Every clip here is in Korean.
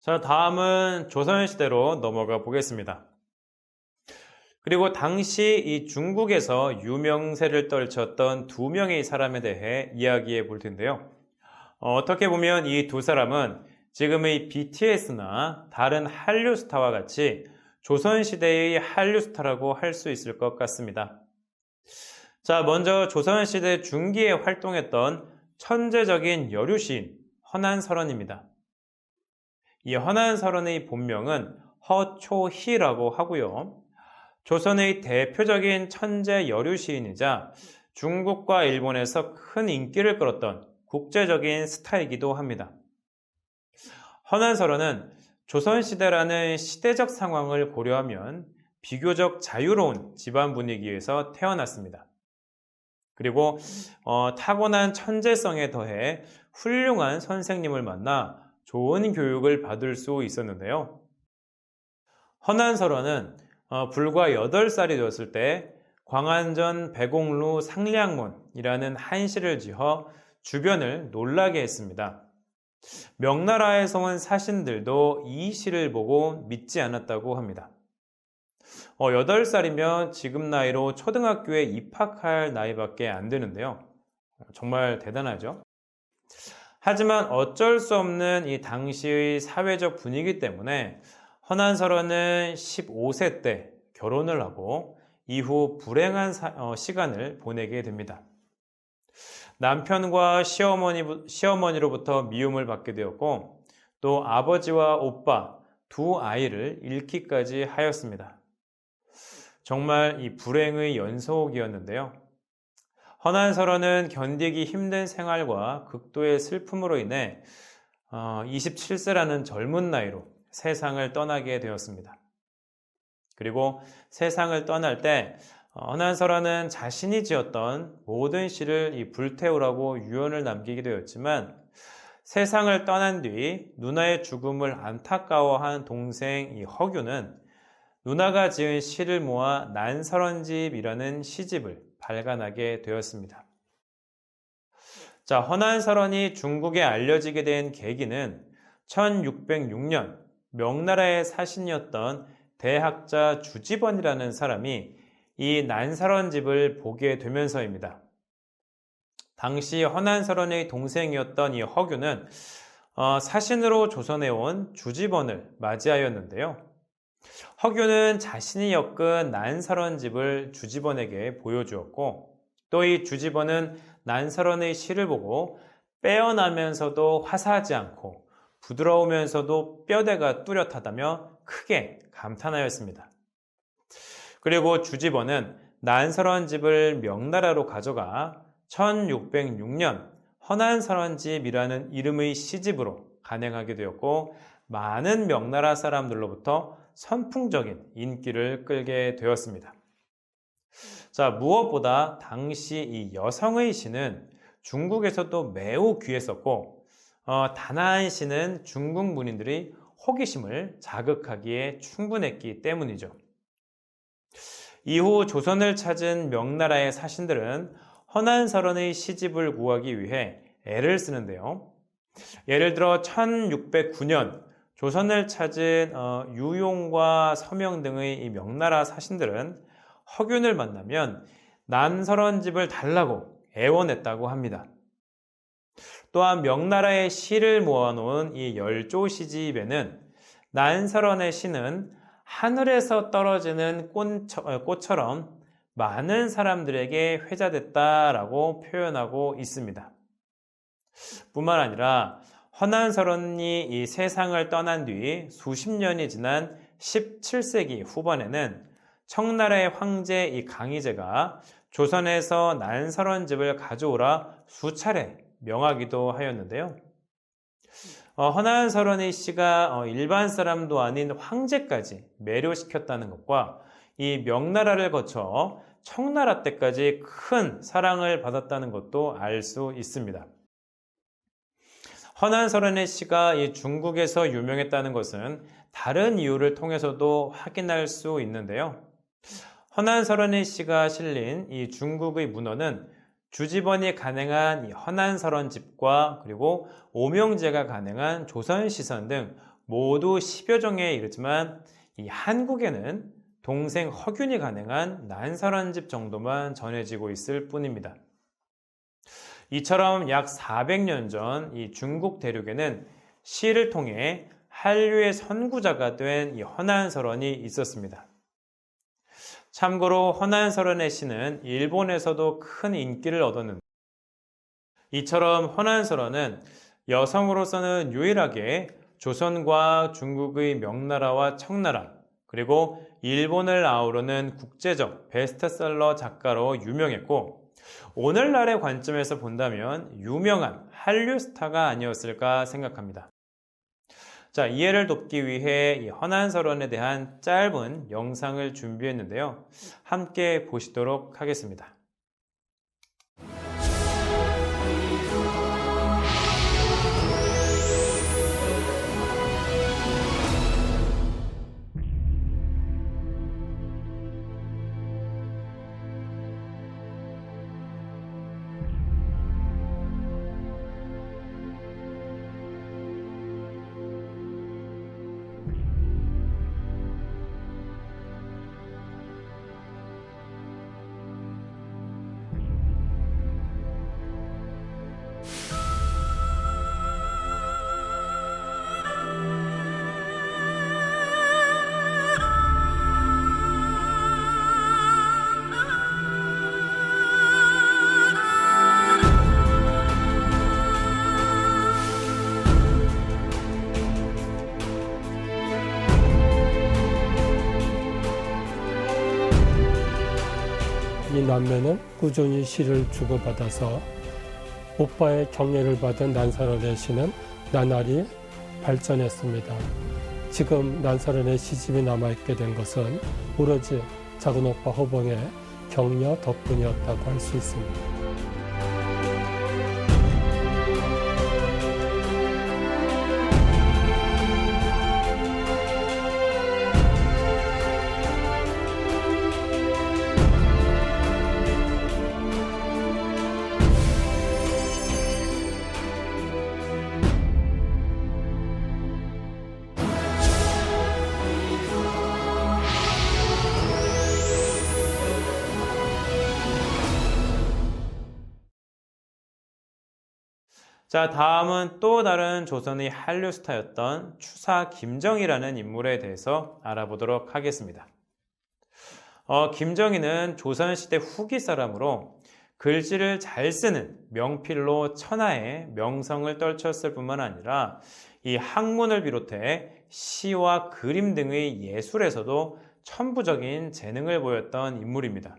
자, 다음은 조선시대로 넘어가 보겠습니다. 그리고 당시 이 중국에서 유명세를 떨쳤던 두 명의 사람에 대해 이야기해 볼 텐데요. 어떻게 보면 이 두 사람은 지금의 BTS나 다른 한류 스타와 같이 조선시대의 한류 스타라고 할 수 있을 것 같습니다. 자, 먼저 조선시대 중기에 활동했던 천재적인 여류 시인 허난설원입니다. 이 허난설원의 본명은 허초희라고 하고요. 조선의 대표적인 천재 여류 시인이자 중국과 일본에서 큰 인기를 끌었던 국제적인 스타이기도 합니다. 허난설원은 조선시대라는 시대적 상황을 고려하면 비교적 자유로운 집안 분위기에서 태어났습니다. 그리고 타고난 천재성에 더해 훌륭한 선생님을 만나 좋은 교육을 받을 수 있었는데요. 허난설원은 불과 8살이 되었을 때 광안전 백옥루 상량문이라는 한시를 지어 주변을 놀라게 했습니다. 명나라에서 온 사신들도 이 시를 보고 믿지 않았다고 합니다. 8살이면 지금 나이로 초등학교에 입학할 나이밖에 안 되는데요. 정말 대단하죠? 하지만 어쩔 수 없는 이 당시의 사회적 분위기 때문에 허난설원은 15세 때 결혼을 하고 이후 불행한 시간을 보내게 됩니다. 남편과 시어머니로부터 미움을 받게 되었고 또 아버지와 오빠 두 아이를 잃기까지 하였습니다. 정말 이 불행의 연속이었는데요. 허난설원은 견디기 힘든 생활과 극도의 슬픔으로 인해 27세라는 젊은 나이로 세상을 떠나게 되었습니다. 그리고 세상을 떠날 때 허난설원은 자신이 지었던 모든 시를 불태우라고 유언을 남기게 되었지만 세상을 떠난 뒤 누나의 죽음을 안타까워한 동생 허규는 누나가 지은 시를 모아 난설원집이라는 시집을 발간하게 되었습니다. 자, 허난설원이 중국에 알려지게 된 계기는 1606년 명나라의 사신이었던 대학자 주지번이라는 사람이 이 난설원집을 보게 되면서입니다. 당시 허난설원의 동생이었던 이 허규는 사신으로 조선에 온 주지번을 맞이하였는데요. 허규는 자신이 엮은 난설원집을 주지번에게 보여주었고 또 이 주지번은 난설원의 시를 보고 빼어나면서도 화사하지 않고 부드러우면서도 뼈대가 뚜렷하다며 크게 감탄하였습니다. 그리고 주지번은 난설원집을 명나라로 가져가 1606년 허난설원집이라는 이름의 시집으로 간행하게 되었고 많은 명나라 사람들로부터 선풍적인 인기를 끌게 되었습니다. 자, 무엇보다 당시 이 여성의 시는 중국에서도 매우 귀했었고 단아한 시는 중국 문인들이 호기심을 자극하기에 충분했기 때문이죠. 이후 조선을 찾은 명나라의 사신들은 허난설원의 시집을 구하기 위해 애를 쓰는데요. 예를 들어 1609년 조선을 찾은 유용과 서명 등의 이 명나라 사신들은 허균을 만나면 난설원집을 달라고 애원했다고 합니다. 또한 명나라의 시를 모아놓은 이 열조시집에는 난설원의 시는 하늘에서 떨어지는 꽃처럼 많은 사람들에게 회자됐다라고 표현하고 있습니다. 뿐만 아니라 허난설원이 이 세상을 떠난 뒤 수십 년이 지난 17세기 후반에는 청나라의 황제 이 강희제가 조선에서 난설원집을 가져오라 수차례 명하기도 하였는데요. 허난설원의 시가 일반 사람도 아닌 황제까지 매료시켰다는 것과 이 명나라를 거쳐 청나라 때까지 큰 사랑을 받았다는 것도 알 수 있습니다. 허난설원의 시가 이 중국에서 유명했다는 것은 다른 이유를 통해서도 확인할 수 있는데요. 허난설원의 시가 실린 이 중국의 문헌은 주지번이 간행한 이 허난설원집과 그리고 오명제가 간행한 조선시선 등 모두 10여 종에 이르지만 이 한국에는 동생 허균이 가능한 난설한집 정도만 전해지고 있을 뿐입니다. 이처럼 약 400년 전 이 중국 대륙에는 시를 통해 한류의 선구자가 된 이 허난설원이 있었습니다. 참고로 허난설원의 시는 일본에서도 큰 인기를 얻었는데, 이처럼 허난설원은 여성으로서는 유일하게 조선과 중국의 명나라와 청나라, 그리고 일본을 아우르는 국제적 베스트셀러 작가로 유명했고, 오늘날의 관점에서 본다면 유명한 한류 스타가 아니었을까 생각합니다. 자, 이해를 돕기 위해 이 허난설원에 대한 짧은 영상을 준비했는데요. 함께 보시도록 하겠습니다. 이 남매는 꾸준히 시를 주고받아서 오빠의 격려를 받은 난설원의 시는 나날이 발전했습니다. 지금 난설원의 시집이 남아있게 된 것은 오로지 작은 오빠 허봉의 격려 덕분이었다고 할 수 있습니다. 자, 다음은 또 다른 조선의 한류 스타였던 추사 김정희라는 인물에 대해서 알아보도록 하겠습니다. 김정희는 조선시대 후기 사람으로 글씨를 잘 쓰는 명필로 천하의 명성을 떨쳤을 뿐만 아니라 이 학문을 비롯해 시와 그림 등의 예술에서도 천부적인 재능을 보였던 인물입니다.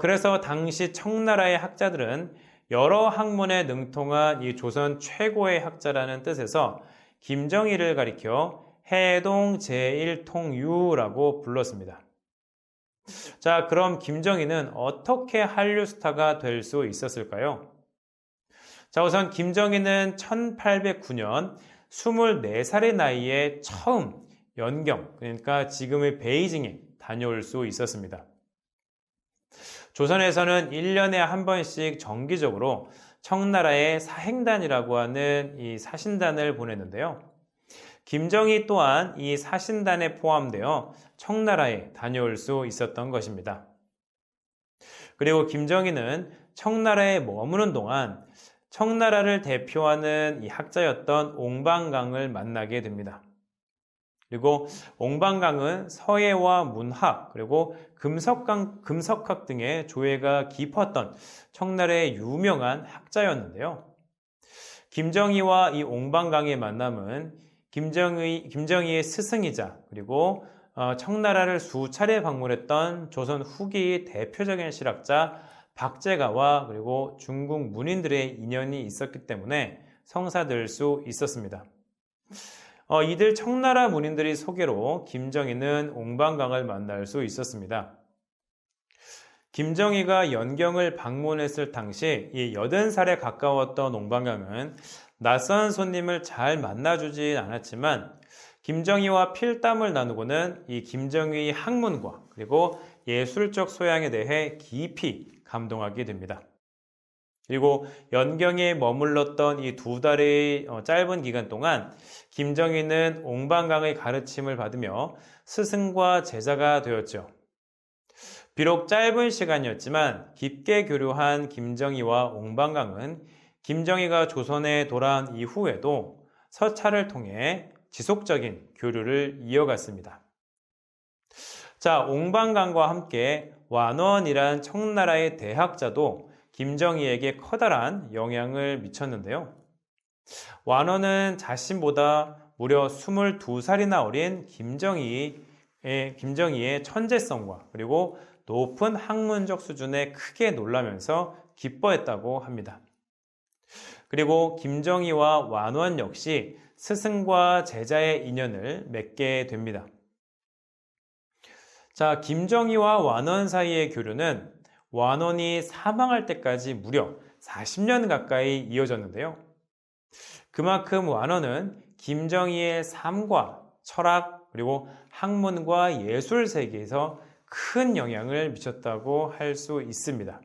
그래서 당시 청나라의 학자들은 여러 학문에 능통한 이 조선 최고의 학자라는 뜻에서 김정희를 가리켜 해동 제1통유라고 불렀습니다. 자, 그럼 김정희는 어떻게 한류 스타가 될 수 있었을까요? 자, 우선 김정희는 1809년 24살의 나이에 처음 연경, 그러니까 지금의 베이징에 다녀올 수 있었습니다. 조선에서는 1년에 한 번씩 정기적으로 청나라의 사행단이라고 하는 이 사신단을 보냈는데요. 김정희 또한 이 사신단에 포함되어 청나라에 다녀올 수 있었던 것입니다. 그리고 김정희는 청나라에 머무는 동안 청나라를 대표하는 이 학자였던 옹방강을 만나게 됩니다. 그리고 옹방강은 서예와 문학, 그리고 금석학 등의 조예가 깊었던 청나라의 유명한 학자였는데요. 김정희와 이 옹방강의 만남은 김정희의 스승이자 그리고 청나라를 수차례 방문했던 조선 후기 대표적인 실학자 박재가와 그리고 중국 문인들의 인연이 있었기 때문에 성사될 수 있었습니다. 이들 청나라 문인들의 소개로 김정희는 옹방강을 만날 수 있었습니다. 김정희가 연경을 방문했을 당시 이 80살에 가까웠던 옹방강은 낯선 손님을 잘 만나주진 않았지만 김정희와 필담을 나누고는 이 김정희의 학문과 그리고 예술적 소양에 대해 깊이 감동하게 됩니다. 그리고 연경에 머물렀던 이 2달의 짧은 기간 동안 김정희는 옹방강의 가르침을 받으며 스승과 제자가 되었죠. 비록 짧은 시간이었지만 깊게 교류한 김정희와 옹방강은 김정희가 조선에 돌아온 이후에도 서찰을 통해 지속적인 교류를 이어갔습니다. 자, 옹방강과 함께 완원이란 청나라의 대학자도 김정희에게 커다란 영향을 미쳤는데요. 완원은 자신보다 무려 22살이나 어린 김정희의 천재성과 그리고 높은 학문적 수준에 크게 놀라면서 기뻐했다고 합니다. 그리고 김정희와 완원 역시 스승과 제자의 인연을 맺게 됩니다. 자, 김정희와 완원 사이의 교류는 완원이 사망할 때까지 무려 40년 가까이 이어졌는데요. 그만큼 완원은 김정희의 삶과 철학 그리고 학문과 예술 세계에서 큰 영향을 미쳤다고 할 수 있습니다.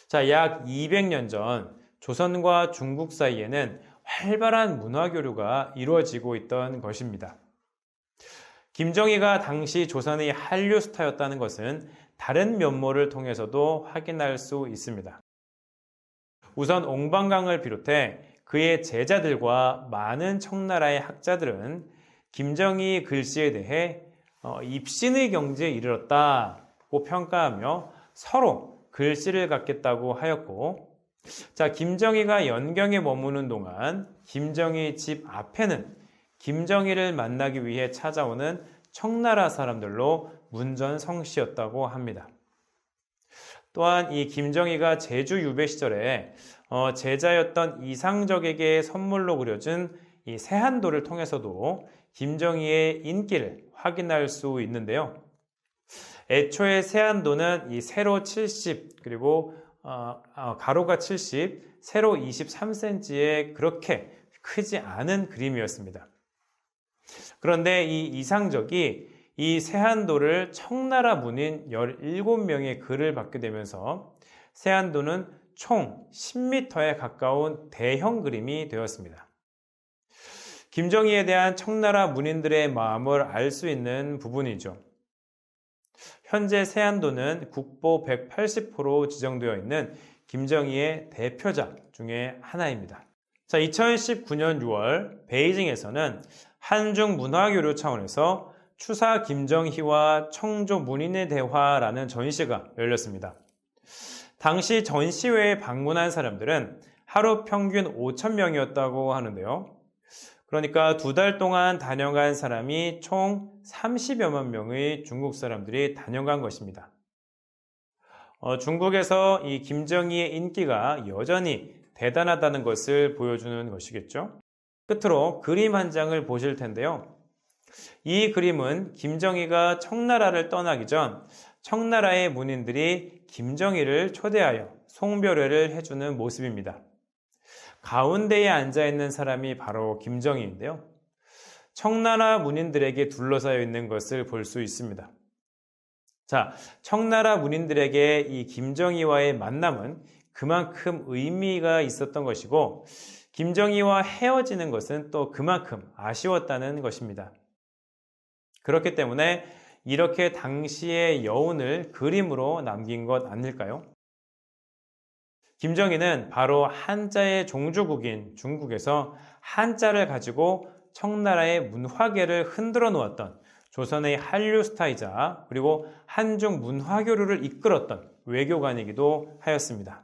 자, 약 200년 전 조선과 중국 사이에는 활발한 문화 교류가 이루어지고 있던 것입니다. 김정희가 당시 조선의 한류 스타였다는 것은 다른 면모를 통해서도 확인할 수 있습니다. 우선 옹방강을 비롯해 그의 제자들과 많은 청나라의 학자들은 김정희 글씨에 대해 입신의 경지에 이르렀다고 평가하며 서로 글씨를 갖겠다고 하였고, 자, 김정희가 연경에 머무는 동안 김정희 집 앞에는 김정희를 만나기 위해 찾아오는 청나라 사람들로 문전성시였다고 합니다. 또한 이 김정희가 제주 유배 시절에 제자였던 이상적에게 선물로 그려준 이 세한도를 통해서도 김정희의 인기를 확인할 수 있는데요. 애초에 세한도는 이 세로 70 그리고 가로가 70, 세로 23cm의 그렇게 크지 않은 그림이었습니다. 그런데 이 이상적이 이 세한도를 청나라 문인 17명의 글을 받게 되면서 세한도는 총 10m에 가까운 대형 그림이 되었습니다. 김정희에 대한 청나라 문인들의 마음을 알 수 있는 부분이죠. 현재 세한도는 국보 180호로 지정되어 있는 김정희의 대표작 중에 하나입니다. 자, 2019년 6월 베이징에서는 한중 문화교류 차원에서 추사 김정희와 청조 문인의 대화라는 전시가 열렸습니다. 당시 전시회에 방문한 사람들은 하루 평균 5,000명이었다고 하는데요. 그러니까 2달 동안 다녀간 사람이 총 30여만 명의 중국 사람들이 다녀간 것입니다. 중국에서 이 김정희의 인기가 여전히 대단하다는 것을 보여주는 것이겠죠. 끝으로 그림 한 장을 보실 텐데요. 이 그림은 김정희가 청나라를 떠나기 전 청나라의 문인들이 김정희를 초대하여 송별회를 해주는 모습입니다. 가운데에 앉아있는 사람이 바로 김정희인데요. 청나라 문인들에게 둘러싸여 있는 것을 볼 수 있습니다. 자, 청나라 문인들에게 이 김정희와의 만남은 그만큼 의미가 있었던 것이고, 김정희와 헤어지는 것은 또 그만큼 아쉬웠다는 것입니다. 그렇기 때문에 이렇게 당시의 여운을 그림으로 남긴 것 아닐까요? 김정희는 바로 한자의 종주국인 중국에서 한자를 가지고 청나라의 문화계를 흔들어 놓았던 조선의 한류 스타이자 그리고 한중 문화교류를 이끌었던 외교관이기도 하였습니다.